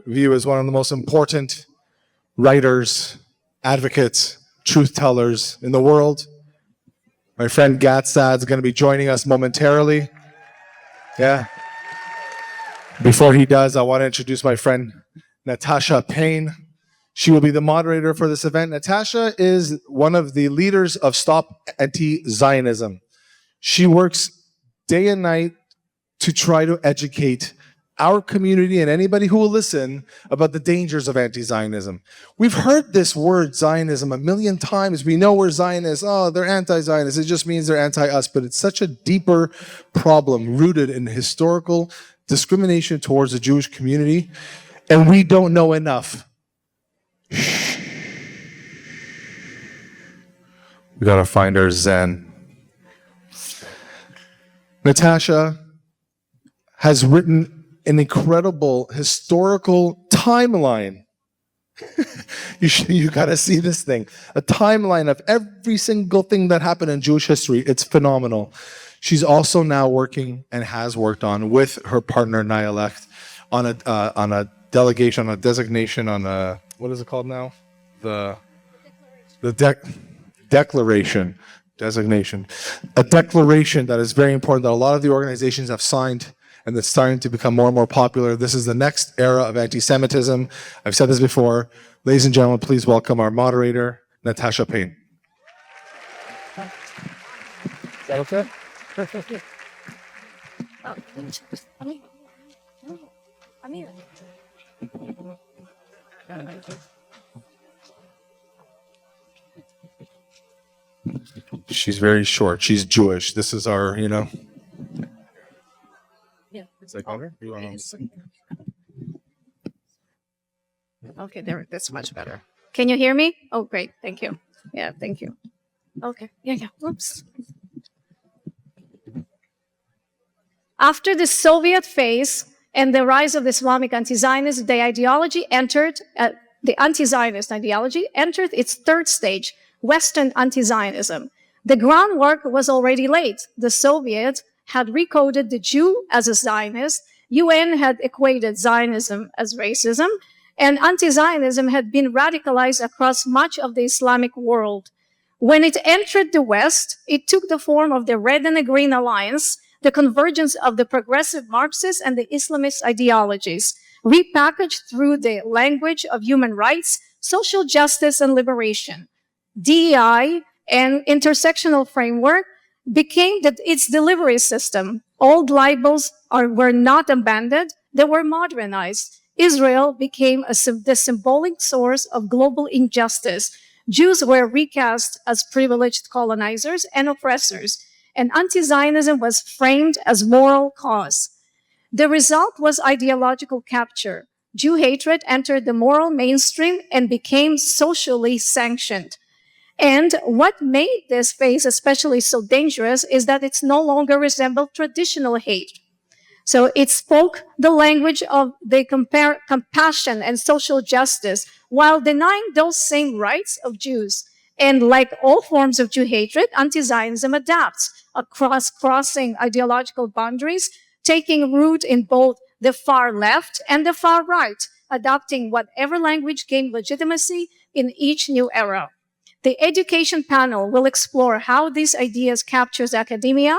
view as one of the most important writers, advocates, truth tellers in the world. My friend Gatsad is going to be joining us momentarily. Yeah. Before he does, I want to introduce my friend Natasha Payne. She will be the moderator for this event. Natasha is one of the leaders of Stop Anti-Zionism. She works day and night to try to educate our community and anybody who will listen about the dangers of anti-Zionism. We've heard this word Zionism a million times. We know we're Zionists. Oh, they're anti-Zionists. It just means they're anti-us. But it's such a deeper problem rooted in historical discrimination towards the Jewish community. And we don't know enough. We gotta find our Zen. Natasha has written an incredible historical timeline. You gotta see this thing. A timeline of every single thing that happened in Jewish history. It's phenomenal. She's also now working and has worked on with her partner Nayelect on a delegation, on a designation, on a, what is it called now? Declaration. Designation. A declaration that is very important that a lot of the organizations have signed and that's starting to become more and more popular. This is the next era of anti-Semitism. I've said this before. Ladies and gentlemen, please welcome our moderator, Natasha Payne. Is that okay? She's very short. She's Jewish. This is our, Yeah. Is that better? Okay, there. That's much better. Can you hear me? Oh, great. Thank you. Yeah, thank you. Okay. Yeah. Oops. After the Soviet phase and the rise of the Islamic anti-Zionism, the anti-Zionist ideology entered its third stage, Western anti-Zionism. The groundwork was already laid. The Soviets had recoded the Jew as a Zionist, UN had equated Zionism as racism, and anti-Zionism had been radicalized across much of the Islamic world. When it entered the West, it took the form of the Red and the Green Alliance, the convergence of the progressive Marxists and the Islamist ideologies, repackaged through the language of human rights, social justice, and liberation. DEI and intersectional framework became its delivery system. Old labels were not abandoned, they were modernized. Israel became the symbolic source of global injustice. Jews were recast as privileged colonizers and oppressors, and anti-Zionism was framed as moral cause. The result was ideological capture. Jew hatred entered the moral mainstream and became socially sanctioned. And what made this phase especially so dangerous is that it no longer resembled traditional hate. So it spoke the language of the compassion and social justice while denying those same rights of Jews. And like all forms of Jew hatred, anti-Zionism adapts across crossing ideological boundaries, taking root in both the far left and the far right, adopting whatever language gained legitimacy in each new era. The education panel will explore how these ideas captures academia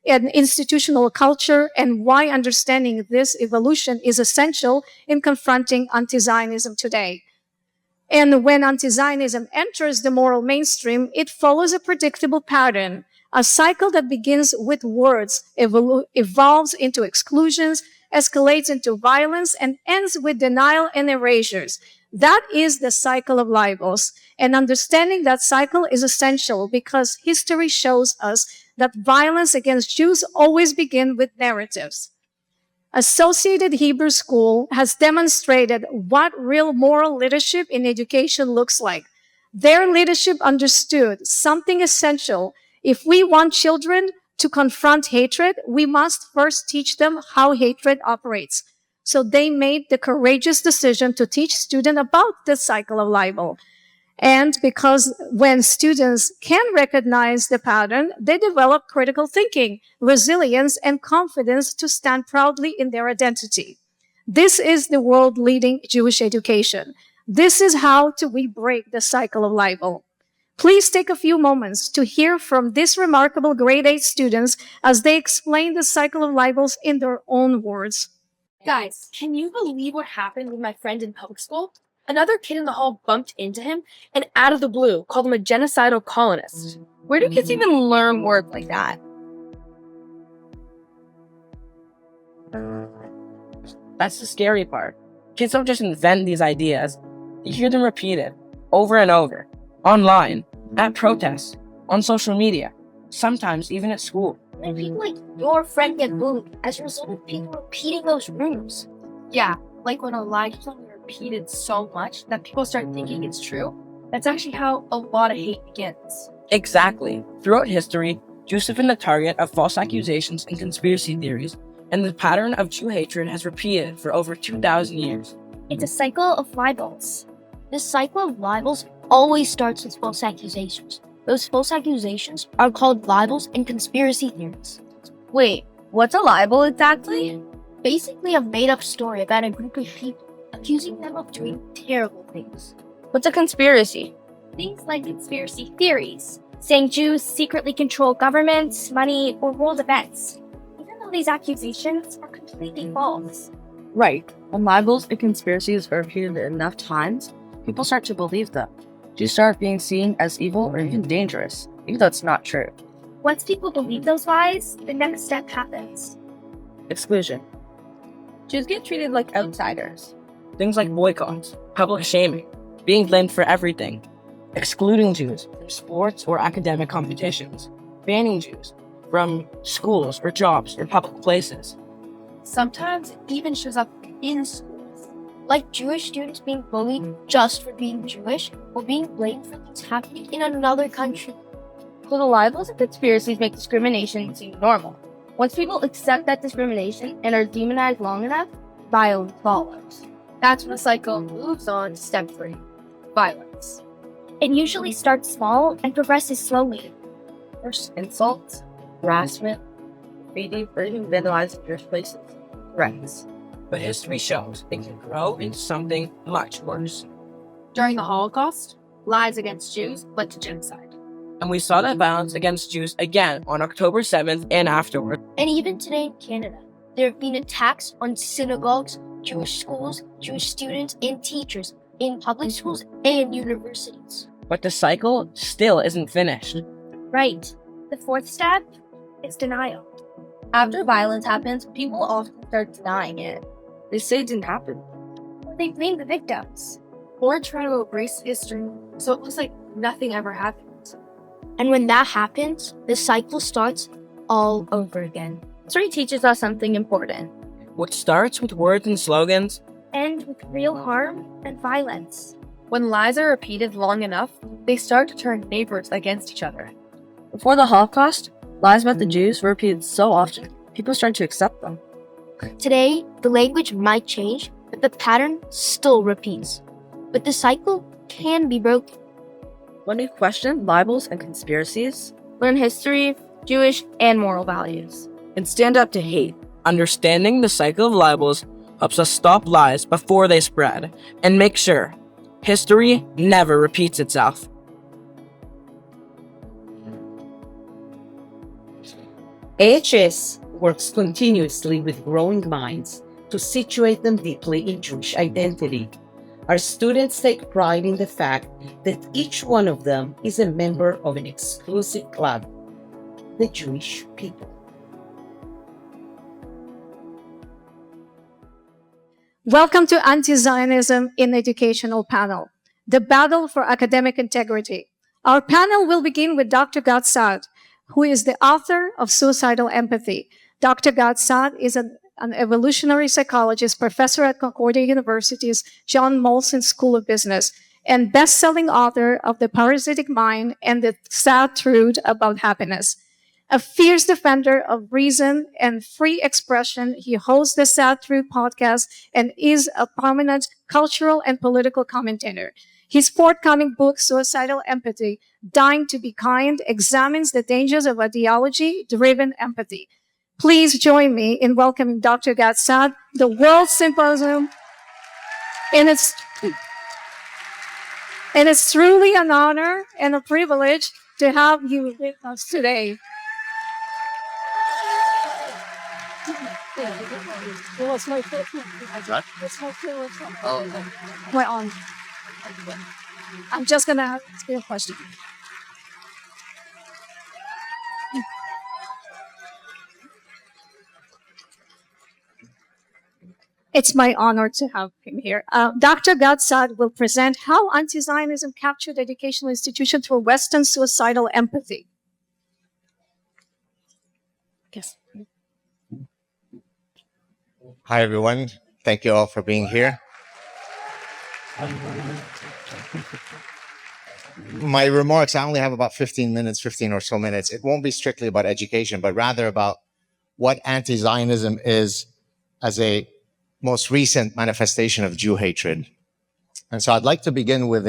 and institutional culture and why understanding this evolution is essential in confronting anti-Zionism today. And when anti-Zionism enters the moral mainstream, it follows a predictable pattern, a cycle that begins with words, evolves into exclusions, escalates into violence, and ends with denial and erasures. That is the cycle of libels. And understanding that cycle is essential because history shows us that violence against Jews always begins with narratives. Associated Hebrew School has demonstrated what real moral leadership in education looks like. Their leadership understood something essential. If we want children to confront hatred, we must first teach them how hatred operates. So they made the courageous decision to teach students about the cycle of libel. And because when students can recognize the pattern, they develop critical thinking, resilience, and confidence to stand proudly in their identity. This is the world-leading Jewish education. This is how we break the cycle of libel. Please take a few moments to hear from these remarkable grade 8 students as they explain the cycle of libels in their own words. Guys, can you believe what happened with my friend in public school? Another kid in the hall bumped into him and out of the blue called him a genocidal colonist. Where do kids even learn words like that? That's the scary part. Kids don't just invent these ideas. You hear them repeated over and over, online, at protests, on social media, sometimes even at school. And people like your friend get bullied as a result of people repeating those rumors. Yeah, like when a lie keeps on being repeated so much that people start thinking it's true. That's actually how a lot of hate begins. Exactly. Throughout history, Jews have been the target of false accusations and conspiracy theories, and the pattern of Jew hatred has repeated for over 2,000 years. It's a cycle of libels. This cycle of libels always starts with false accusations. Those false accusations are called libels and conspiracy theories. Wait, what's a libel exactly? Basically a made-up story about a group of people, accusing them of doing terrible things. What's a conspiracy? Things like conspiracy theories, saying Jews secretly control governments, money, or world events, even though these accusations are completely false. Right. When libels and conspiracies are repeated enough times, people start to believe them. Jews start being seen as evil or even dangerous, even though it's not true. Once people believe those lies, the next step happens. Exclusion. Jews get treated like outsiders. Things like boycotts, public shaming, being blamed for everything, excluding Jews from sports or academic competitions, banning Jews from schools or jobs or public places. Sometimes it even shows up in schools. Like Jewish students being bullied just for being Jewish, or being blamed for things happening in another country. So the libels and conspiracies make discrimination seem normal. Once people accept that discrimination and are demonized long enough, violence follows. That's when the cycle moves on to step 3, violence. It usually starts small and progresses slowly. First, insults, harassment, graffiti, or even vandalizing Jewish places. Threats. But history shows it can grow into something much worse. During the Holocaust, lies against Jews led to genocide. And we saw that violence against Jews again on October 7th and afterward. And even today in Canada, there have been attacks on synagogues, Jewish schools, Jewish students, and teachers in public schools and universities. But the cycle still isn't finished. Right. The fourth step is denial. After violence happens, people often start denying it. They say it didn't happen. They blame the victims. Or try to erase history, so it looks like nothing ever happened. And when that happens, the cycle starts all over again. History teaches us something important. What starts with words and slogans And with real harm and violence. When lies are repeated long enough, they start to turn neighbors against each other. Before the Holocaust, lies about the Jews were repeated so often, people started to accept them. Today, the language might change, but the pattern still repeats. But the cycle can be broken. When we question libels and conspiracies, Learn history, Jewish, and moral values. and stand up to hate, Understanding the cycle of libels helps us stop lies before they spread and make sure history never repeats itself. AHS works continuously with growing minds to situate them deeply in Jewish identity. Our students take pride in the fact that each one of them is a member of an exclusive club, the Jewish people. Welcome to Anti-Zionism in Educational Panel, the battle for academic integrity. Our panel will begin with Dr. Gad Saad, who is the author of Suicidal Empathy. Dr. Gad Saad is an evolutionary psychologist, professor at Concordia University's John Molson School of Business, and best-selling author of The Parasitic Mind and The Sad Truth About Happiness. A fierce defender of reason and free expression, he hosts the Sad Truth podcast and is a prominent cultural and political commentator. His forthcoming book, Suicidal Empathy, Dying to Be Kind, examines the dangers of ideology-driven empathy. Please join me in welcoming Dr. Gad Saad, the World Symposium. And it's truly an honor and a privilege to have you with us today. My on. I'm just gonna ask you a question. It's my honor to have him here. Dr. Gad Saad will present how anti-Zionism captured educational institutions through Western suicidal empathy. Yes. Hi, everyone. Thank you all for being here. My remarks, I only have about 15 or so minutes. It won't be strictly about education, but rather about what anti-Zionism is as a most recent manifestation of Jew hatred. And so I'd like to begin with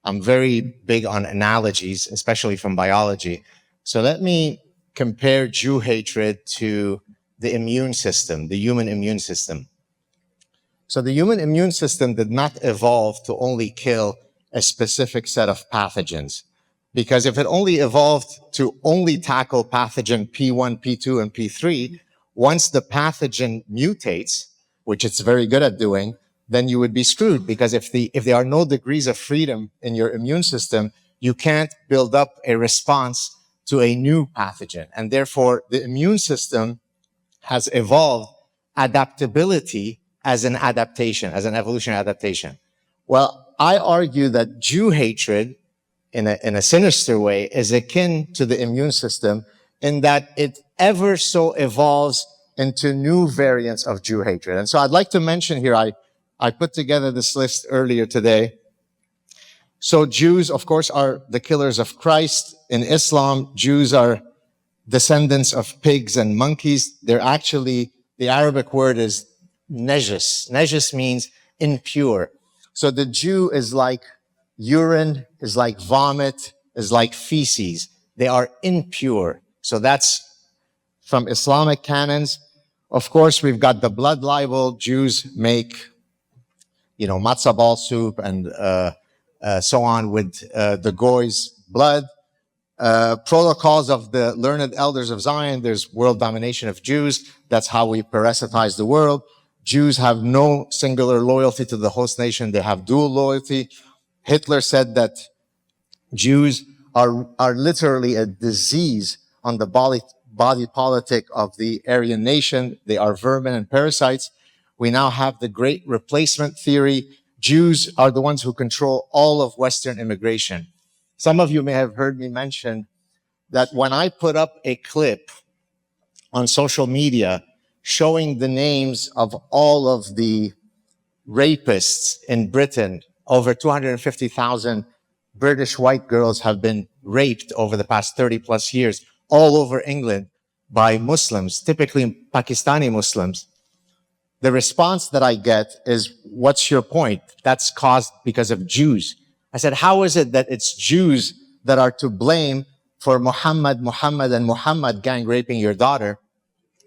I'm very big on analogies, especially from biology. So let me compare Jew hatred to the immune system, the human immune system. So the human immune system did not evolve to only kill a specific set of pathogens. Because if it only evolved to only tackle pathogen P1, P2, and P3, once the pathogen mutates, which it's very good at doing, then you would be screwed. Because if there are no degrees of freedom in your immune system, you can't build up a response to a new pathogen. And therefore, the immune system has evolved adaptability as an adaptation, as an evolutionary adaptation. Well, I argue that Jew hatred, in a sinister way, is akin to the immune system in that it ever so evolves into new variants of Jew hatred. And so I'd like to mention here, I put together this list earlier today. So Jews, of course, are the killers of Christ. In Islam, Jews are descendants of pigs and monkeys. They're actually, the Arabic word is najis. Najis means impure. So the Jew is like urine, is like vomit, is like feces. They are impure. So that's from Islamic canons. Of course, we've got the blood libel. Jews make, matzah ball soup and so on with the goy's blood. Protocols of the learned elders of Zion. There's world domination of Jews. That's how we parasitize the world. Jews have no singular loyalty to the host nation. They have dual loyalty. Hitler said that Jews are literally a disease on the body politic of the Aryan nation. They are vermin and parasites. We now have the great replacement theory. Jews are the ones who control all of Western immigration. Some of you may have heard me mention that when I put up a clip on social media showing the names of all of the rapists in Britain, over 250,000 British white girls have been raped over the past 30 plus years all over England by Muslims, typically Pakistani Muslims. The response that I get is, what's your point? That's caused because of Jews. I said, how is it that it's Jews that are to blame for Muhammad gang raping your daughter?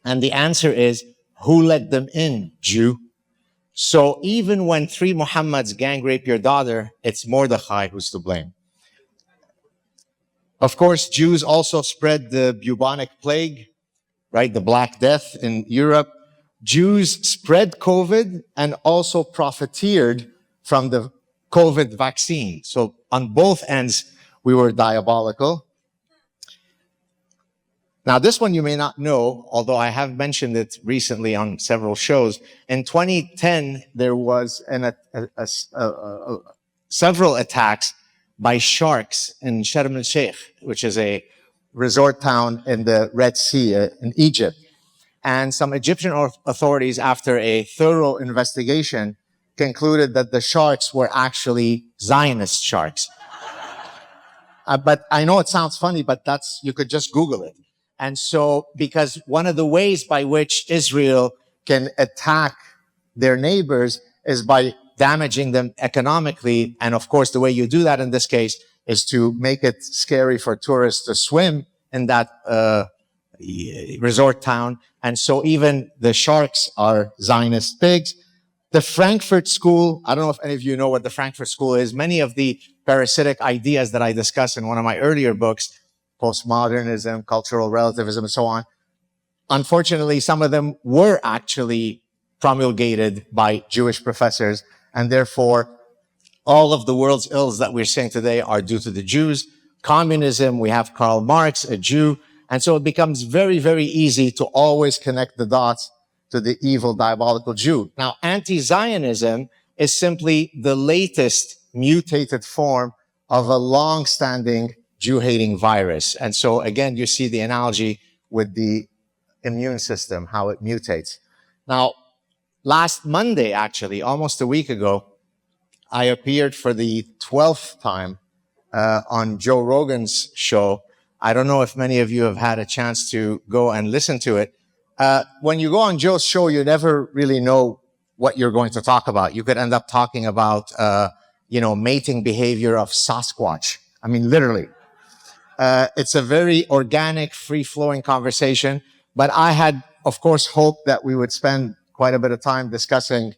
And the answer is, who let them in, Jew? So even when 3 Muhammads gang rape your daughter, it's Mordechai who's to blame. Of course, Jews also spread the bubonic plague, right? The Black Death in Europe. Jews spread COVID and also profiteered from the COVID vaccine. So on both ends, we were diabolical. Now, this one you may not know, although I have mentioned it recently on several shows. In 2010, there was several attacks by sharks in Sharm el-Sheikh, which is a resort town in the Red Sea in Egypt. And some Egyptian authorities, after a thorough investigation, concluded that the sharks were actually Zionist sharks. But I know it sounds funny, but you could just Google it. And so, because one of the ways by which Israel can attack their neighbors is by damaging them economically. And of course, the way you do that in this case is to make it scary for tourists to swim in that, resort town. And so even the sharks are Zionist pigs. The Frankfurt School, I don't know if any of you know what the Frankfurt School is. Many of the parasitic ideas that I discussed in one of my earlier books, postmodernism, cultural relativism, and so on, unfortunately, some of them were actually promulgated by Jewish professors, and therefore, all of the world's ills that we're seeing today are due to the Jews. Communism, we have Karl Marx, a Jew, and so it becomes very, very easy to always connect the dots to the evil, diabolical Jew. Now, anti-Zionism is simply the latest mutated form of a long-standing Jew-hating virus. And so, again, you see the analogy with the immune system, how it mutates. Now, last Monday, actually, almost a week ago, I appeared for the 12th time on Joe Rogan's show. I don't know if many of you have had a chance to go and listen to it. When you go on Joe's show, you never really know what you're going to talk about. You could end up talking about, mating behavior of Sasquatch. I mean, literally. It's a very organic, free-flowing conversation. But I had, of course, hoped that we would spend quite a bit of time discussing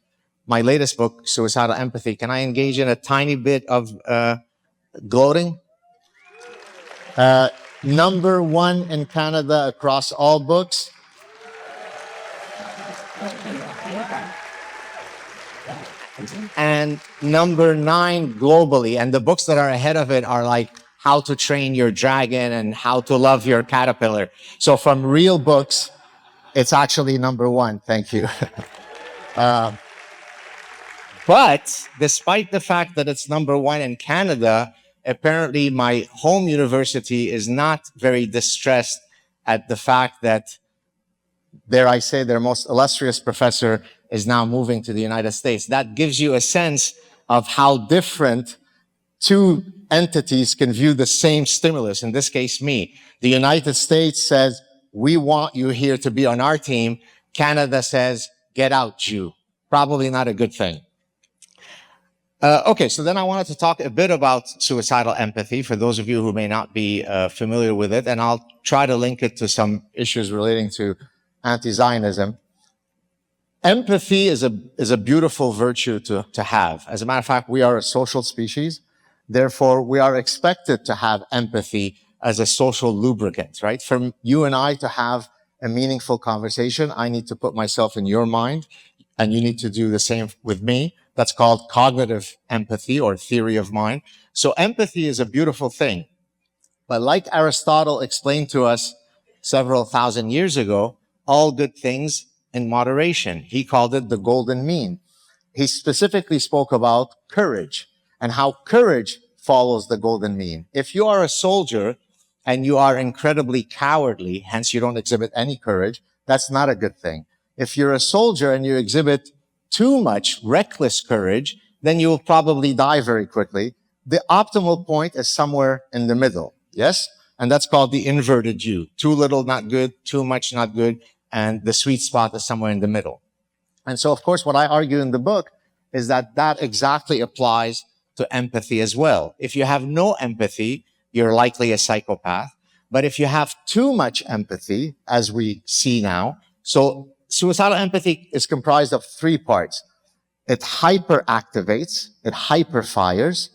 my latest book, Suicidal Empathy. Can I engage in a tiny bit of gloating? #1 in Canada across all books. And #9 globally. And the books that are ahead of it are like How to Train Your Dragon and How to Love Your Caterpillar. So from real books, it's actually #1. Thank you. But despite the fact that it's #1 in Canada, apparently my home university is not very distressed at the fact that, dare I say, their most illustrious professor is now moving to the United States. That gives you a sense of how different two entities can view the same stimulus, in this case, me. The United States says, we want you here to be on our team. Canada says, get out, Jew. Probably not a good thing. Okay, so then I wanted to talk a bit about suicidal empathy for those of you who may not be familiar with it, and I'll try to link it to some issues relating to anti-Zionism. Empathy is a beautiful virtue to have. As a matter of fact, we are a social species. Therefore, we are expected to have empathy as a social lubricant, right? For you and I to have a meaningful conversation, I need to put myself in your mind, and you need to do the same with me. That's called cognitive empathy or theory of mind. So empathy is a beautiful thing. But like Aristotle explained to us several thousand years ago, all good things in moderation. He called it the golden mean. He specifically spoke about courage and how courage follows the golden mean. If you are a soldier and you are incredibly cowardly, hence you don't exhibit any courage, that's not a good thing. If you're a soldier and you exhibit too much reckless courage, then you will probably die very quickly. The optimal point is somewhere in the middle, yes? And that's called the inverted U. Too little, not good. Too much, not good. And the sweet spot is somewhere in the middle. And so, of course, what I argue in the book is that that exactly applies to empathy as well. If you have no empathy, you're likely a psychopath. But if you have too much empathy, as we see now, so suicidal empathy is comprised of 3 parts. It hyperactivates, it hyperfires,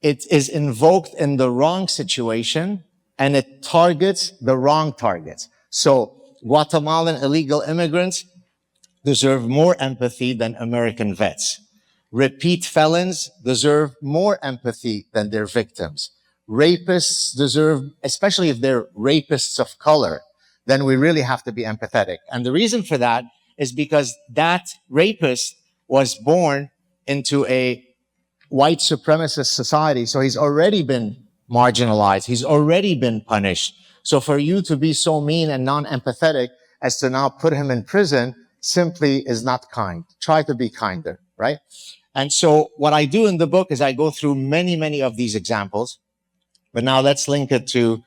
it is invoked in the wrong situation, and it targets the wrong targets. So Guatemalan illegal immigrants deserve more empathy than American vets. Repeat felons deserve more empathy than their victims. Rapists deserve, especially if they're rapists of color, then we really have to be empathetic. And the reason for that is because that rapist was born into a white supremacist society. So he's already been marginalized. He's already been punished. So for you to be so mean and non-empathetic as to now put him in prison simply is not kind. Try to be kinder, right? And so what I do in the book is I go through many, many of these examples. But now let's link it to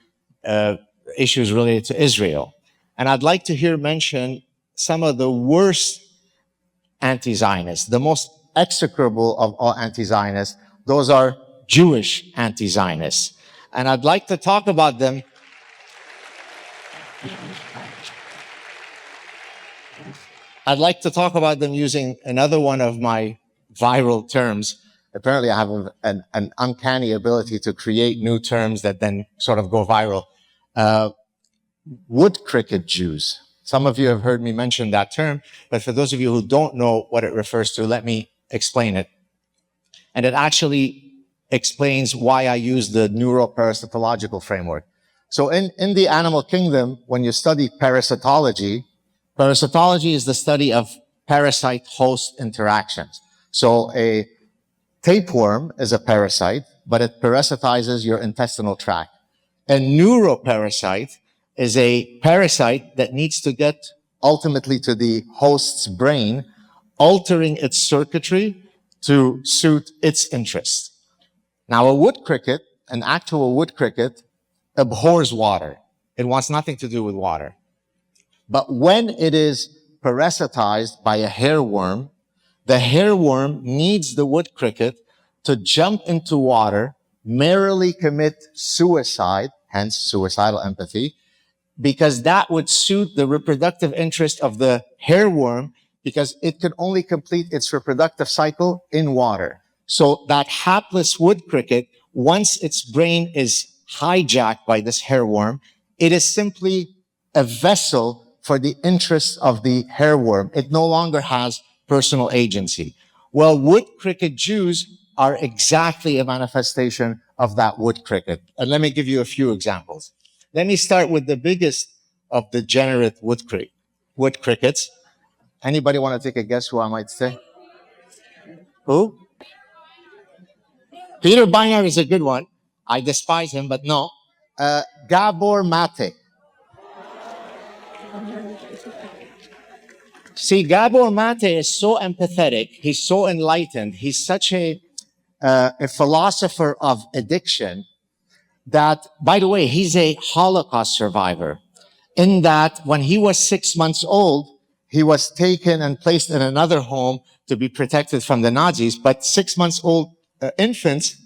issues related to Israel. And I'd like to here mention some of the worst anti-Zionists, the most execrable of all anti-Zionists. Those are Jewish anti-Zionists. And I'd like to talk about them I'd like to talk about them using another one of my viral terms. Apparently, I have an uncanny ability to create new terms that then sort of go viral. Wood cricket Jews. Some of you have heard me mention that term, but for those of you who don't know what it refers to, let me explain it. And it actually explains why I use the neuroparasitological framework. So in the animal kingdom, when you study parasitology, parasitology is the study of parasite-host interactions. So a tapeworm is a parasite, but it parasitizes your intestinal tract. A neuroparasite is a parasite that needs to get ultimately to the host's brain, altering its circuitry to suit its interests. Now, a wood cricket, an actual wood cricket, abhors water. It wants nothing to do with water. But when it is parasitized by a hairworm, the hairworm needs the wood cricket to jump into water, merrily commit suicide, hence suicidal empathy, because that would suit the reproductive interest of the hairworm, because it can only complete its reproductive cycle in water. So that hapless wood cricket, once its brain is hijacked by this hairworm, it is simply a vessel for the interests of the hairworm. It no longer has personal agency. Well, wood cricket Jews are exactly a manifestation of that wood cricket. And let me give you a few examples. Let me start with the biggest of the degenerate wood crickets. Anybody want to take a guess who I might say? Who? Peter Beinart is a good one. I despise him, but no. Gabor Mate. See, Gabor Mate is so empathetic. He's so enlightened. He's such a philosopher of addiction that, by the way, he's a Holocaust survivor. In that, when he was 6 months old, he was taken and placed in another home to be protected from the Nazis. But 6 months old infants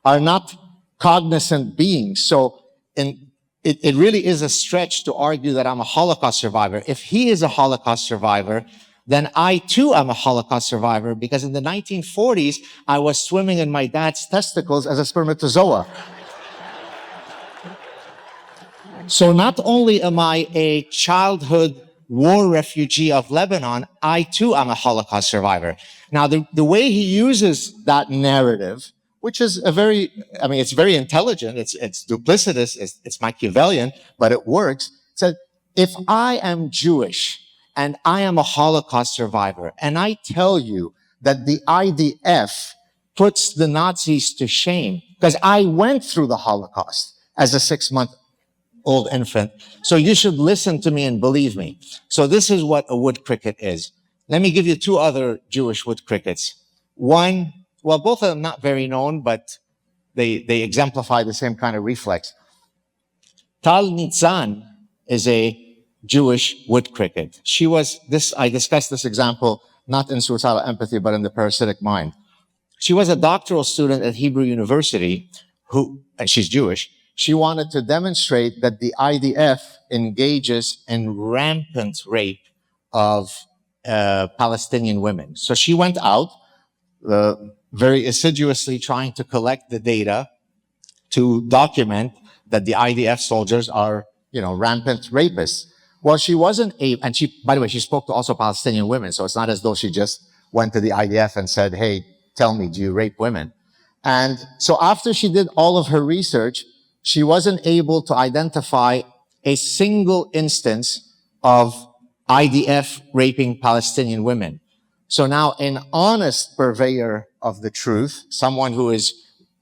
are not cognizant beings. So it really is a stretch to argue that I'm a Holocaust survivor. If he is a Holocaust survivor, then I too am a Holocaust survivor, because in the 1940s, I was swimming in my dad's testicles as a spermatozoa. So not only am I a childhood war refugee of Lebanon, I too am a Holocaust survivor. Now, the way he uses that narrative, which is it's very intelligent, it's duplicitous, it's Machiavellian, but it works. It said, if I am Jewish and I am a Holocaust survivor, and I tell you that the IDF puts the Nazis to shame, because I went through the Holocaust as a 6-month-old infant, so you should listen to me and believe me. So this is what a wood cricket is. Let me give you two other Jewish wood crickets. One, well, both of them not very known, but they exemplify the same kind of reflex. Tal Nitzan is a Jewish wood cricket. I discussed this example not in suicidal empathy, but in the parasitic mind. She was a doctoral student at Hebrew University and she's Jewish. She wanted to demonstrate that the IDF engages in rampant rape of Palestinian women. So she went out, very assiduously trying to collect the data to document that the IDF soldiers are, rampant rapists. Well, she wasn't able, and by the way, she spoke to also Palestinian women, so it's not as though she just went to the IDF and said, hey, tell me, do you rape women? And so after she did all of her research, she wasn't able to identify a single instance of IDF raping Palestinian women. So now an honest purveyor of the truth, someone who is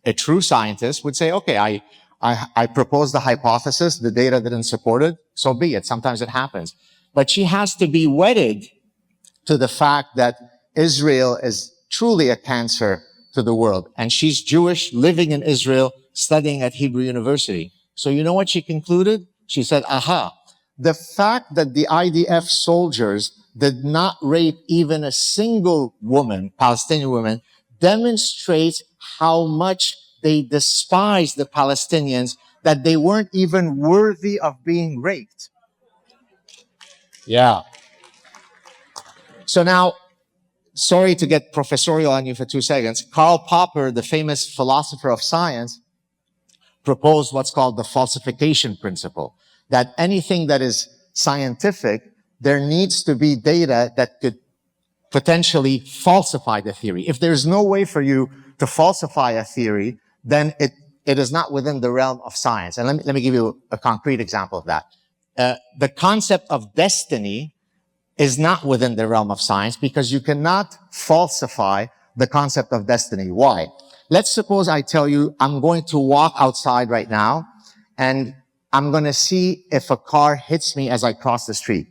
a true scientist, would say, okay, I proposed the hypothesis, the data didn't support it, so be it. Sometimes it happens. But she has to be wedded to the fact that Israel is truly a cancer to the world. And she's Jewish, living in Israel, studying at Hebrew University. So you know what she concluded? She said, aha, the fact that the IDF soldiers did not rape even a single woman, Palestinian woman, demonstrates how much they despise the Palestinians that they weren't even worthy of being raped. Yeah. So now, sorry to get professorial on you for 2 seconds. Karl Popper, the famous philosopher of science, proposed what's called the falsification principle, that anything that is scientific, there needs to be data that could potentially falsify the theory. If there's no way for you to falsify a theory, then it is not within the realm of science. And let me give you a concrete example of that. The concept of destiny is not within the realm of science because you cannot falsify the concept of destiny. Why? Let's suppose I tell you I'm going to walk outside right now and I'm going to see if a car hits me as I cross the street.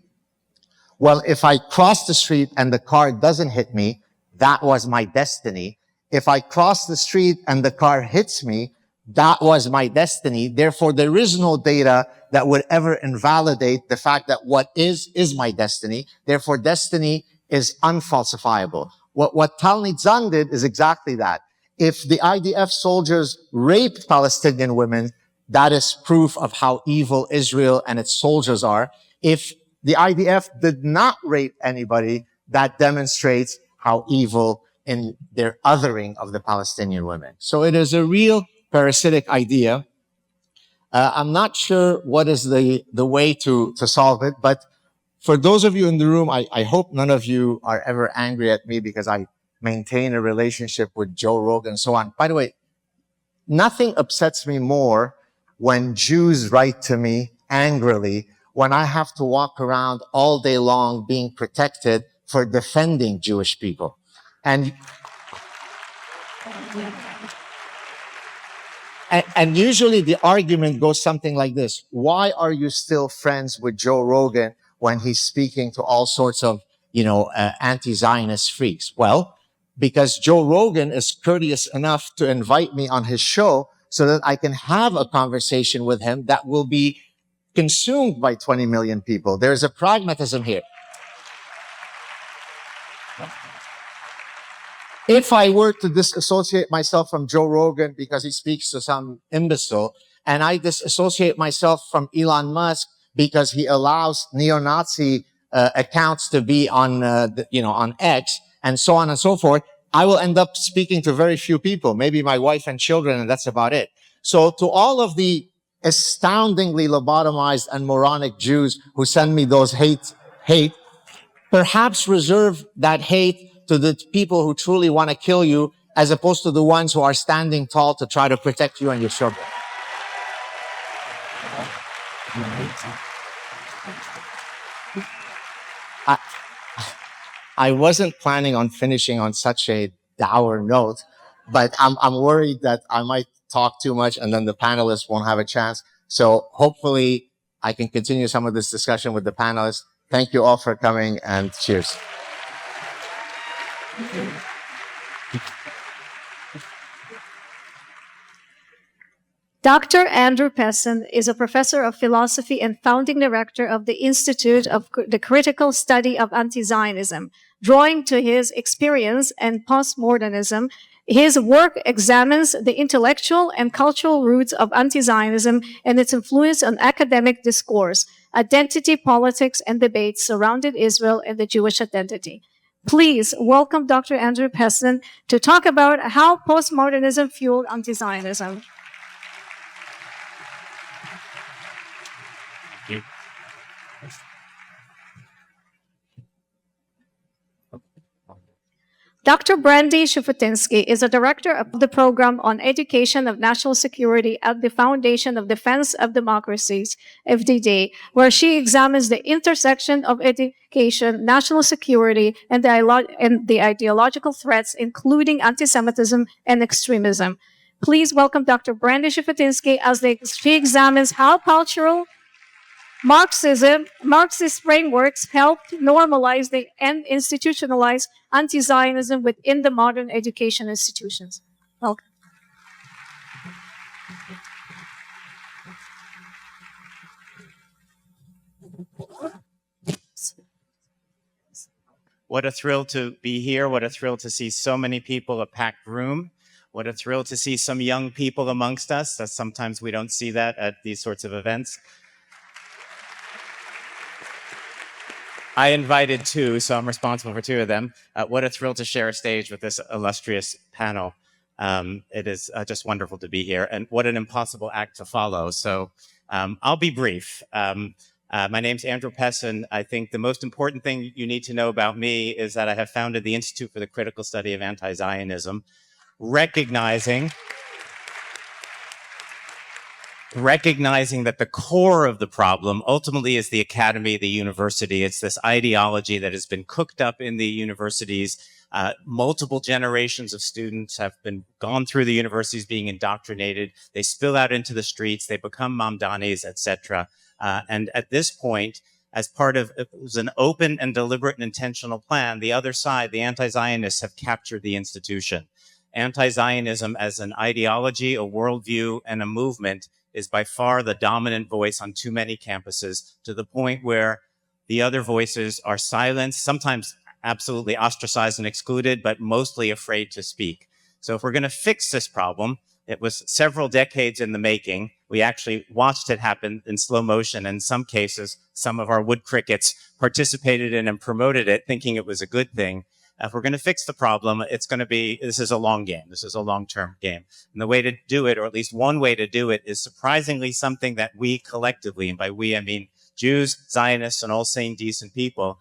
Well, if I cross the street and the car doesn't hit me, that was my destiny. If I cross the street and the car hits me, that was my destiny. Therefore, there is no data that would ever invalidate the fact that what is my destiny. Therefore, destiny is unfalsifiable. What Tal Nizan did is exactly that. If the IDF soldiers raped Palestinian women, that is proof of how evil Israel and its soldiers are. If the IDF did not rape anybody, that demonstrates how evil in their othering of the Palestinian women. So it is a real parasitic idea. I'm not sure what is the way to solve it, but for those of you in the room, I hope none of you are ever angry at me because I maintain a relationship with Joe Rogan and so on. By the way, nothing upsets me more when Jews write to me angrily when I have to walk around all day long being protected for defending Jewish people. And usually the argument goes something like this. Why are you still friends with Joe Rogan when he's speaking to all sorts of, anti-Zionist freaks? Well, because Joe Rogan is courteous enough to invite me on his show so that I can have a conversation with him that will be consumed by 20 million people. There's a pragmatism here. If I were to disassociate myself from Joe Rogan because he speaks to some imbecile, and I disassociate myself from Elon Musk because he allows neo-Nazi accounts to be on, on X, and so on and so forth, I will end up speaking to very few people, maybe my wife and children, and that's about it. So to all of the astoundingly lobotomized and moronic Jews who send me those hate, perhaps reserve that hate to the people who truly want to kill you, as opposed to the ones who are standing tall to try to protect you and your children. I wasn't planning on finishing on such a dour note, but I'm worried that I might talk too much and then the panelists won't have a chance. So hopefully I can continue some of this discussion with the panelists. Thank you all for coming, and cheers. Dr. Andrew Pessin is a professor of philosophy and founding director of the Institute of the Critical Study of Anti-Zionism. Drawing to his experience and postmodernism, his work examines the intellectual and cultural roots of anti-Zionism and its influence on academic discourse, identity politics, and debates surrounding Israel and the Jewish identity. Please welcome Dr. Andrew Pessin to talk about how postmodernism fueled anti-Zionism. Dr. Brandy Shufutinsky is a director of the program on education of national security at the Foundation of Defense of Democracies, FDD, where she examines the intersection of education, national security, and the ideological threats, including anti-Semitism and extremism. Please welcome Dr. Brandy Shufutinsky as she examines how cultural Marxist frameworks helped normalize and institutionalize anti-Zionism within the modern education institutions. Welcome. What a thrill to be here. What a thrill to see so many people, a packed room. What a thrill to see some young people amongst us. Sometimes we don't see that at these sorts of events. I invited two, so I'm responsible for two of them. What a thrill to share a stage with this illustrious panel. It is just wonderful to be here, and what an impossible act to follow. So I'll be brief. My name's Andrew Pessin. I think the most important thing you need to know about me is that I have founded the Institute for the Critical Study of Anti-Zionism, recognizing that the core of the problem ultimately is the academy, the university. It's this ideology that has been cooked up in the universities. Multiple generations of students have been gone through the universities being indoctrinated. They spill out into the streets. They become mamdanis, etc. And at this point, as part of it was an open and deliberate and intentional plan, the other side, the anti-Zionists, have captured the institution. Anti-Zionism as an ideology, a worldview, and a movement is by far the dominant voice on too many campuses, to the point where the other voices are silenced, sometimes absolutely ostracized and excluded, but mostly afraid to speak. So if we're going to fix this problem, it was several decades in the making. We actually watched it happen in slow motion. In some cases, some of our wood crickets participated in and promoted it, thinking it was a good thing. If we're going to fix the problem, this is a long game. This is a long-term game. And the way to do it, or at least one way to do it, is surprisingly something that we collectively, and by we, I mean Jews, Zionists, and all sane, decent people,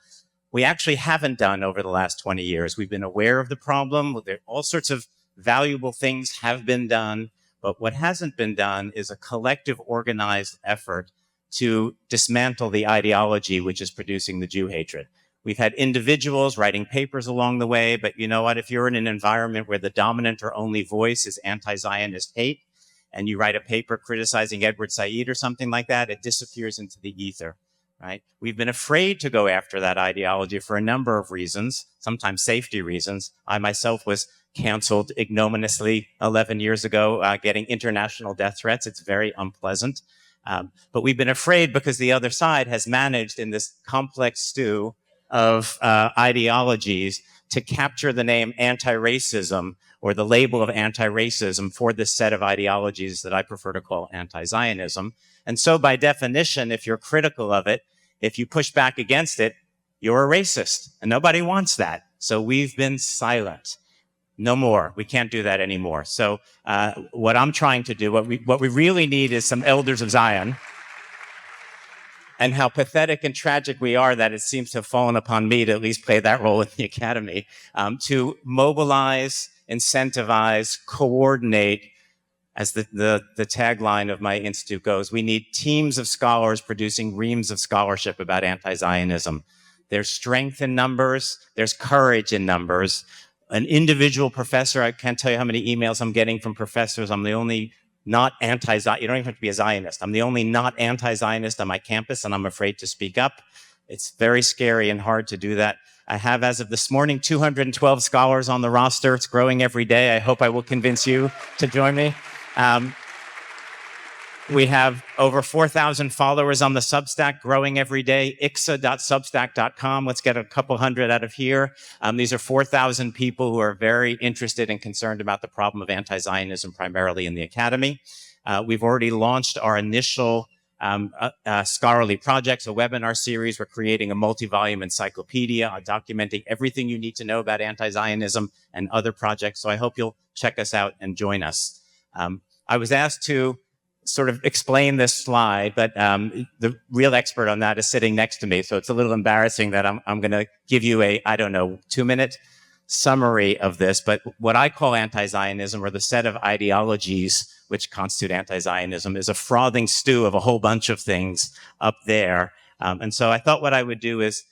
we actually haven't done over the last 20 years. We've been aware of the problem. All sorts of valuable things have been done, but what hasn't been done is a collective organized effort to dismantle the ideology which is producing the Jew hatred. We've had individuals writing papers along the way, but you know what? If you're in an environment where the dominant or only voice is anti-Zionist hate, and you write a paper criticizing Edward Said or something like that, it disappears into the ether, right? We've been afraid to go after that ideology for a number of reasons, sometimes safety reasons. I myself was canceled ignominiously 11 years ago, getting international death threats. It's very unpleasant. But we've been afraid because the other side has managed in this complex stew of ideologies to capture the name anti-racism or the label of anti-racism for this set of ideologies that I prefer to call anti-Zionism. And so by definition, if you're critical of it, if you push back against it, you're a racist, and nobody wants that. So we've been silent. No more. We can't do that anymore. So what I'm trying to do, what we really need is some elders of Zion. And how pathetic and tragic we are that it seems to have fallen upon me to at least play that role in the academy, to mobilize, incentivize, coordinate, as the tagline of my institute goes. We need teams of scholars producing reams of scholarship about anti-Zionism. There's strength in numbers. There's courage in numbers. An individual professor, I can't tell you how many emails I'm getting from professors. I'm the only not anti-Zionist. You don't even have to be a Zionist. I'm the only not anti-Zionist on my campus, and I'm afraid to speak up. It's very scary and hard to do that. I have, as of this morning, 212 scholars on the roster. It's growing every day. I hope I will convince you to join me. We have over 4,000 followers on the Substack, growing every day. ixa.substack.com. Let's get a couple hundred out of here. These are 4,000 people who are very interested and concerned about the problem of anti-Zionism, primarily in the academy. We've already launched our initial scholarly projects, a webinar series. We're creating a multi-volume encyclopedia, documenting everything you need to know about anti-Zionism and other projects. So I hope you'll check us out and join us. I was asked to sort of explain this slide, but the real expert on that is sitting next to me. So it's a little embarrassing that I'm going to give you a, 2-minute summary of this. But what I call anti-Zionism, or the set of ideologies which constitute anti-Zionism, is a frothing stew of a whole bunch of things up there. And so I thought what I would do is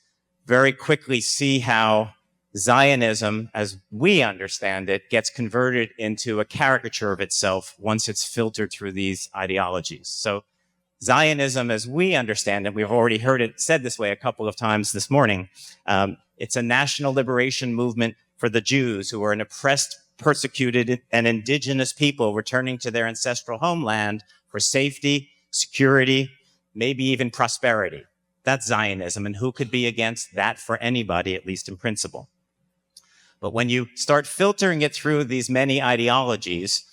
very quickly see how Zionism, as we understand it, gets converted into a caricature of itself once it's filtered through these ideologies. So Zionism, as we understand it, we've already heard it said this way a couple of times this morning, it's a national liberation movement for the Jews, who are an oppressed, persecuted, and indigenous people returning to their ancestral homeland for safety, security, maybe even prosperity. That's Zionism, and who could be against that for anybody, at least in principle? But when you start filtering it through these many ideologies,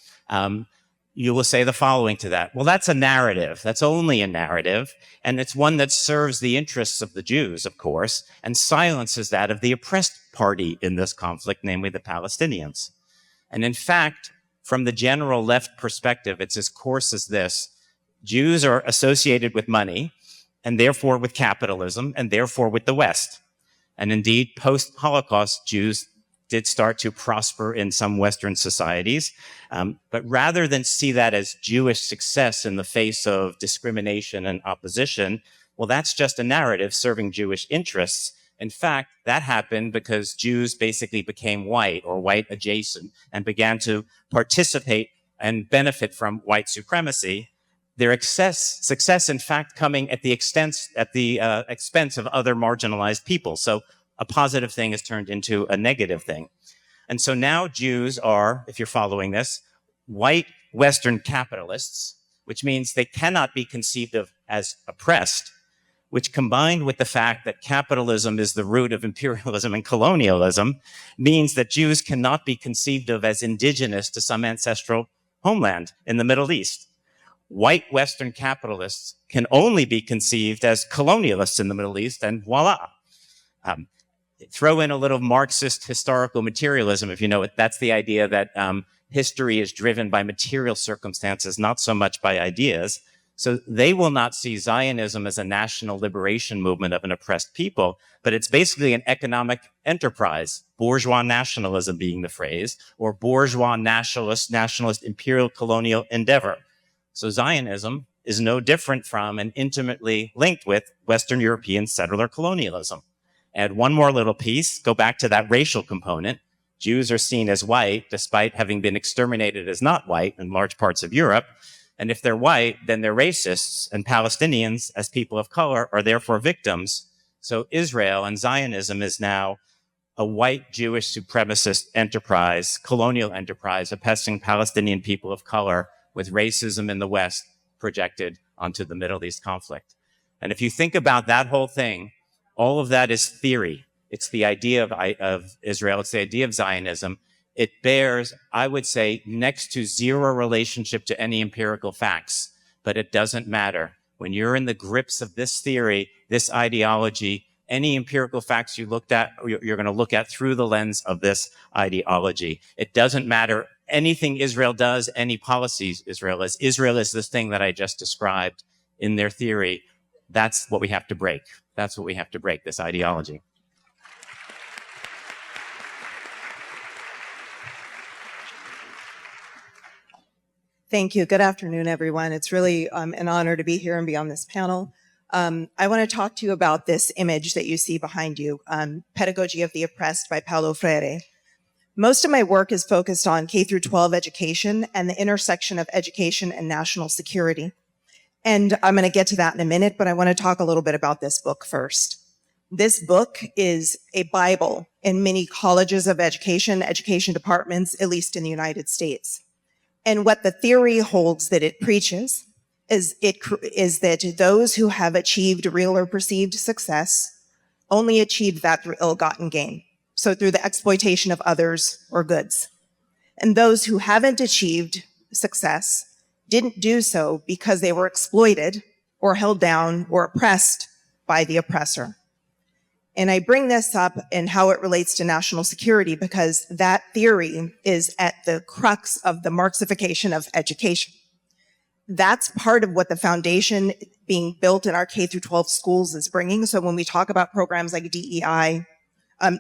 you will say the following to that. Well, that's a narrative. That's only a narrative. And it's one that serves the interests of the Jews, of course, and silences that of the oppressed party in this conflict, namely the Palestinians. And in fact, from the general left perspective, it's as coarse as this. Jews are associated with money, and therefore with capitalism, and therefore with the West. And indeed, post-Holocaust, Jews did start to prosper in some Western societies. But rather than see that as Jewish success in the face of discrimination and opposition, well, that's just a narrative serving Jewish interests. In fact, that happened because Jews basically became white or white adjacent and began to participate and benefit from white supremacy. Their success, in fact, coming at the expense of other marginalized people. So a positive thing has turned into a negative thing. And so now Jews are, if you're following this, white Western capitalists, which means they cannot be conceived of as oppressed, which combined with the fact that capitalism is the root of imperialism and colonialism, means that Jews cannot be conceived of as indigenous to some ancestral homeland in the Middle East. White Western capitalists can only be conceived as colonialists in the Middle East, and voila. Throw in a little Marxist historical materialism, if you know it. That's the idea that history is driven by material circumstances, not so much by ideas. So they will not see Zionism as a national liberation movement of an oppressed people, but it's basically an economic enterprise, bourgeois nationalism being the phrase, or bourgeois nationalist imperial colonial endeavor. So Zionism is no different from and intimately linked with Western European settler colonialism. Add one more little piece, go back to that racial component. Jews are seen as white, despite having been exterminated as not white in large parts of Europe. And if they're white, then they're racists, and Palestinians, as people of color, are therefore victims. So Israel and Zionism is now a white Jewish supremacist enterprise, colonial enterprise, oppressing Palestinian people of color with racism in the West projected onto the Middle East conflict. And if you think about that whole thing, all of that is theory. It's the idea of Israel. It's the idea of Zionism. It bears, I would say, next to zero relationship to any empirical facts, but it doesn't matter. When you're in the grips of this theory, this ideology, any empirical facts you looked at, you're going to look at through the lens of this ideology. It doesn't matter anything Israel does, any policies Israel is. Israel is this thing that I just described in their theory. That's what we have to break. That's what we have to break, this ideology. Thank you. Good afternoon, everyone. It's really an honor to be here and be on this panel. I want to talk to you about this image that you see behind you, Pedagogy of the Oppressed by Paulo Freire. Most of my work is focused on K through 12 education and the intersection of education and national security. And I'm going to get to that in a minute, but I want to talk a little bit about this book first. This book is a Bible in many colleges of education departments, at least in the United States. And what the theory holds that it preaches is that those who have achieved real or perceived success only achieve that through ill-gotten gain. So through the exploitation of others or goods. And those who haven't achieved success didn't do so because they were exploited or held down or oppressed by the oppressor. And I bring this up and how it relates to national security because that theory is at the crux of the Marxification of education. That's part of what the foundation being built in our K through 12 schools is bringing. So when we talk about programs like DEI,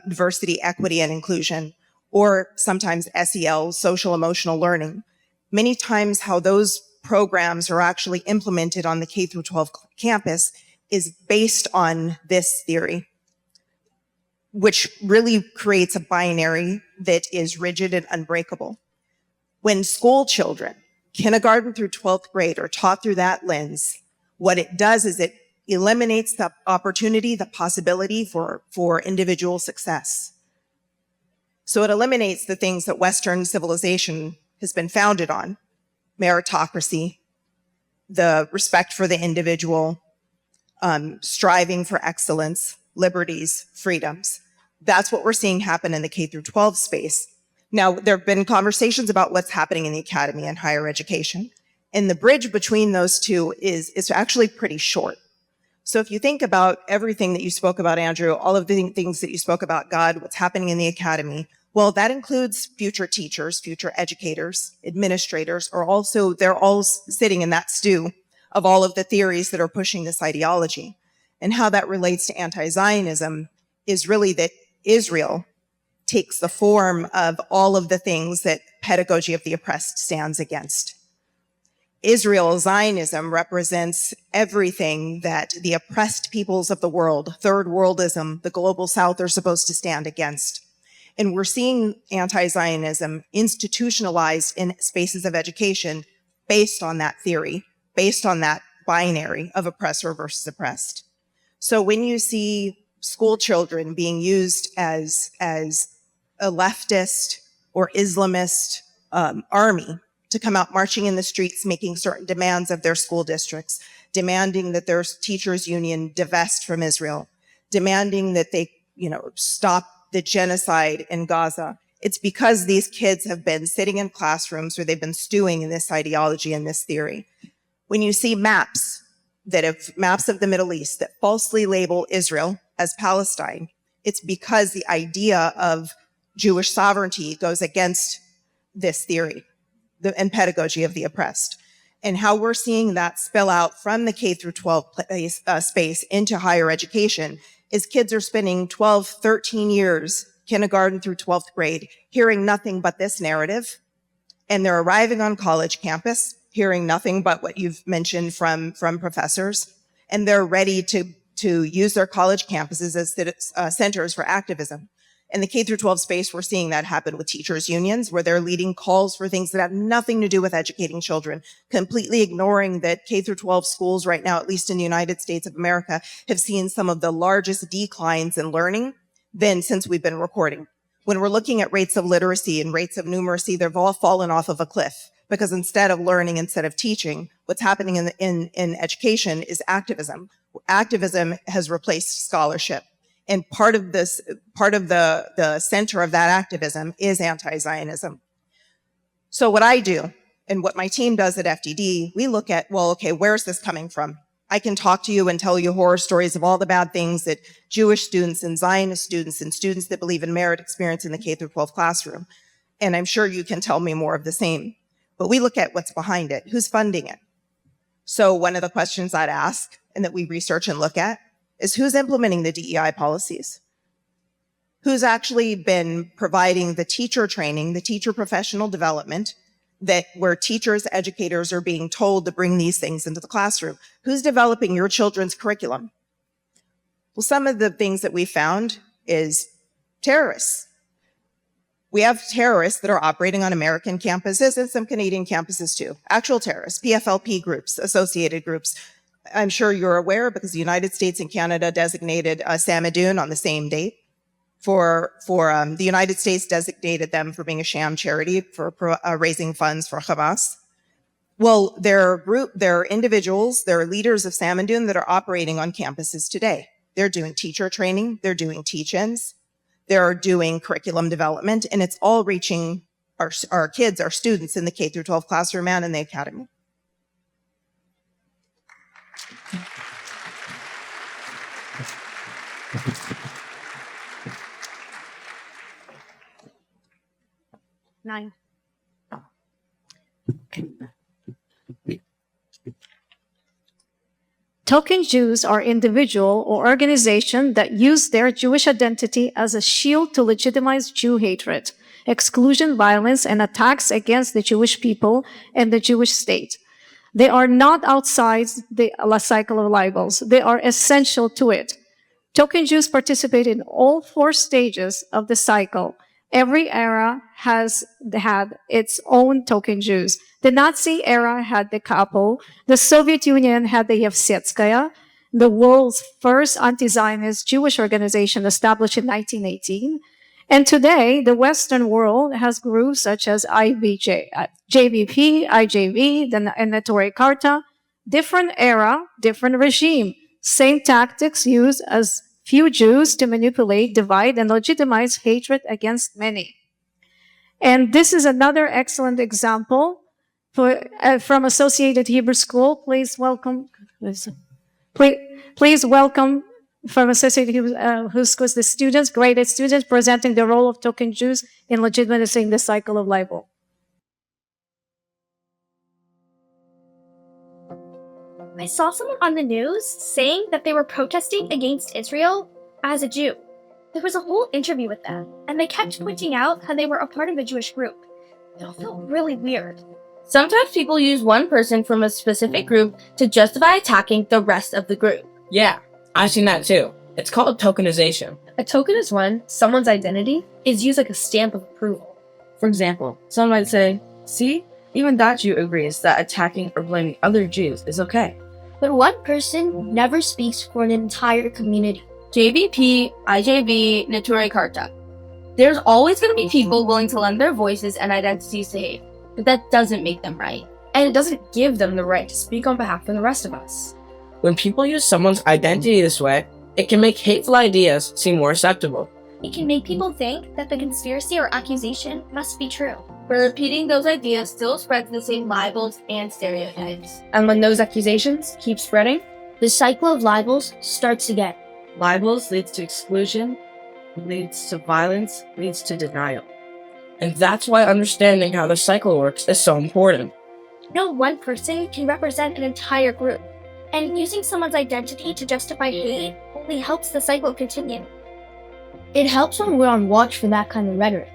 diversity, equity, and inclusion, or sometimes SEL, social emotional learning, many times how those programs are actually implemented on the K through 12 campus is based on this theory, which really creates a binary that is rigid and unbreakable. When school children, kindergarten through 12th grade, are taught through that lens, what it does is it eliminates the opportunity, the possibility for individual success. So it eliminates the things that Western civilization has been founded on: meritocracy, the respect for the individual, striving for excellence, liberties, freedoms. That's what we're seeing happen in the K through 12 space. Now, there have been conversations about what's happening in the academy and higher education. And the bridge between those two is actually pretty short. So if you think about everything that you spoke about, Andrew, all of the things that you spoke about, God, what's happening in the academy, well, that includes future teachers, future educators, administrators, they're all sitting in that stew of all of the theories that are pushing this ideology. And how that relates to anti-Zionism is really that Israel takes the form of all of the things that pedagogy of the oppressed stands against. Israel Zionism represents everything that the oppressed peoples of the world, third worldism, the global south are supposed to stand against. And we're seeing anti-Zionism institutionalized in spaces of education based on that theory, based on that binary of oppressor versus oppressed. So when you see school children being used as a leftist or Islamist army to come out marching in the streets, making certain demands of their school districts, demanding that their teachers union divest from Israel, demanding that they, stop the genocide in Gaza. It's because these kids have been sitting in classrooms where they've been stewing in this ideology and this theory. When you see maps of the Middle East that falsely label Israel as Palestine, it's because the idea of Jewish sovereignty goes against this theory and pedagogy of the oppressed. And how we're seeing that spill out from the K through 12 space into higher education is kids are spending 12, 13 years, kindergarten through 12th grade, hearing nothing but this narrative. And they're arriving on college campus, hearing nothing but what you've mentioned from professors. And they're ready to use their college campuses as centers for activism. In the K through 12 space, we're seeing that happen with teachers' unions, where they're leading calls for things that have nothing to do with educating children, completely ignoring that K through 12 schools right now, at least in the United States of America, have seen some of the largest declines in learning since we've been recording. When we're looking at rates of literacy and rates of numeracy, they've all fallen off of a cliff, because instead of learning, instead of teaching, what's happening in education is activism. Activism has replaced scholarship. And part of the center of that activism is anti-Zionism. So what I do and what my team does at FDD, we look at, where's this coming from? I can talk to you and tell you horror stories of all the bad things that Jewish students and Zionist students and students that believe in merit experience in the K through 12 classroom. And I'm sure you can tell me more of the same. But we look at what's behind it, who's funding it. So one of the questions I'd ask and that we research and look at is who's implementing the DEI policies? Who's actually been providing the teacher training, the teacher professional development, where teachers, educators are being told to bring these things into the classroom? Who's developing your children's curriculum? Well, some of the things that we found is terrorists. We have terrorists that are operating on American campuses and some Canadian campuses too. Actual terrorists, PFLP groups, associated groups. I'm sure you're aware because the United States and Canada designated Samadoun on the same date. The United States designated them for being a sham charity for raising funds for Hamas. Well, they're individuals, they're leaders of Samadoun that are operating on campuses today. They're doing teacher training, they're doing teach-ins, they're doing curriculum development, and it's all reaching our kids, our students in the K through 12 classroom and in the academy. Nine. Token Jews are individual or organization that use their Jewish identity as a shield to legitimize Jew hatred, exclusion, violence, and attacks against the Jewish people and the Jewish state. They are not outside the cycle of libels. They are essential to it. Token Jews participate in all 4 stages of the cycle. Every era has had its own token Jews. The Nazi era had the Kapo. The Soviet Union had the Yevsetskaya, the world's first anti-Zionist Jewish organization established in 1918. And today, the Western world has groups such as JVP, IJV, and Neturei Karta. Different era, different regime. Same tactics used as few Jews to manipulate, divide, and legitimize hatred against many. And this is another excellent example from Associated Hebrew School. Please welcome from Associated Hebrew School the students, graded students, presenting the role of token Jews in legitimizing the cycle of libel. I saw someone on the news saying that they were protesting against Israel as a Jew. There was a whole interview with them, and they kept pointing out how they were a part of a Jewish group. It all felt really weird. Sometimes people use one person from a specific group to justify attacking the rest of the group. Yeah, I've seen that too. It's called tokenization. A token is when someone's identity is used like a stamp of approval. For example, someone might say, see, even that Jew agrees that attacking or blaming other Jews is okay. But one person never speaks for an entire community. JBP, IJB, Neturei Karta. There's always going to be people willing to lend their voices and identities to hate, but that doesn't make them right. And it doesn't give them the right to speak on behalf of the rest of us. When people use someone's identity this way, it can make hateful ideas seem more acceptable. It can make people think that the conspiracy or accusation must be true. But repeating those ideas still spreads the same libels and stereotypes. And when those accusations keep spreading, The cycle of libels starts again. Libels leads to exclusion, leads to violence, leads to denial. And that's why understanding how the cycle works is so important. No one person can represent an entire group, and using someone's identity to justify hate only helps the cycle continue. It helps when we're on watch for that kind of rhetoric,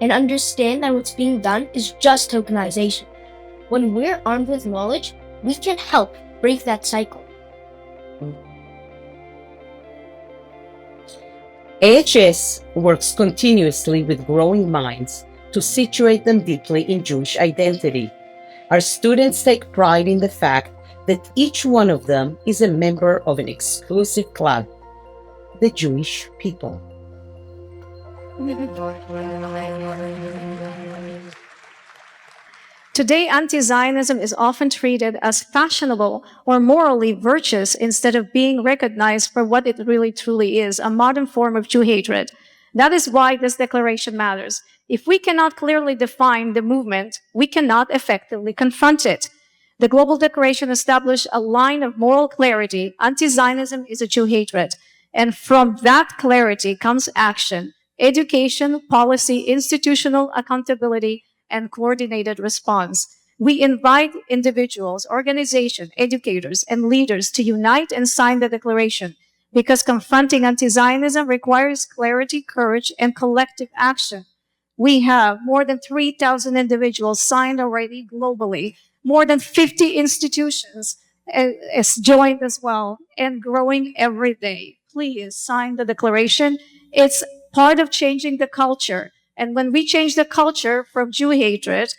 and understand that what's being done is just tokenization. When we're armed with knowledge, we can help break that cycle. AHS works continuously with growing minds to situate them deeply in Jewish identity. Our students take pride in the fact that each one of them is a member of an exclusive club, the Jewish people. Today, anti-Zionism is often treated as fashionable or morally virtuous instead of being recognized for what it really truly is, a modern form of Jew hatred. That is why this declaration matters. If we cannot clearly define the movement, we cannot effectively confront it. The Global Declaration established a line of moral clarity. Anti-Zionism is a Jew hatred. And from that clarity comes action, education, policy, institutional accountability, and coordinated response. We invite individuals, organizations, educators, and leaders to unite and sign the declaration because confronting anti-Zionism requires clarity, courage, and collective action. We have more than 3,000 individuals signed already globally. More than 50 institutions is joined as well and growing every day. Please sign the declaration. It's part of changing the culture. And when we change the culture from Jew hatred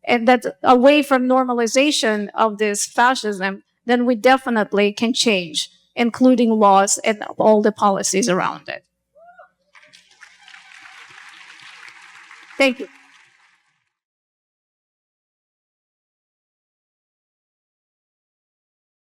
and that away from normalization of this fascism, then we definitely can change, including laws and all the policies around it. Thank you.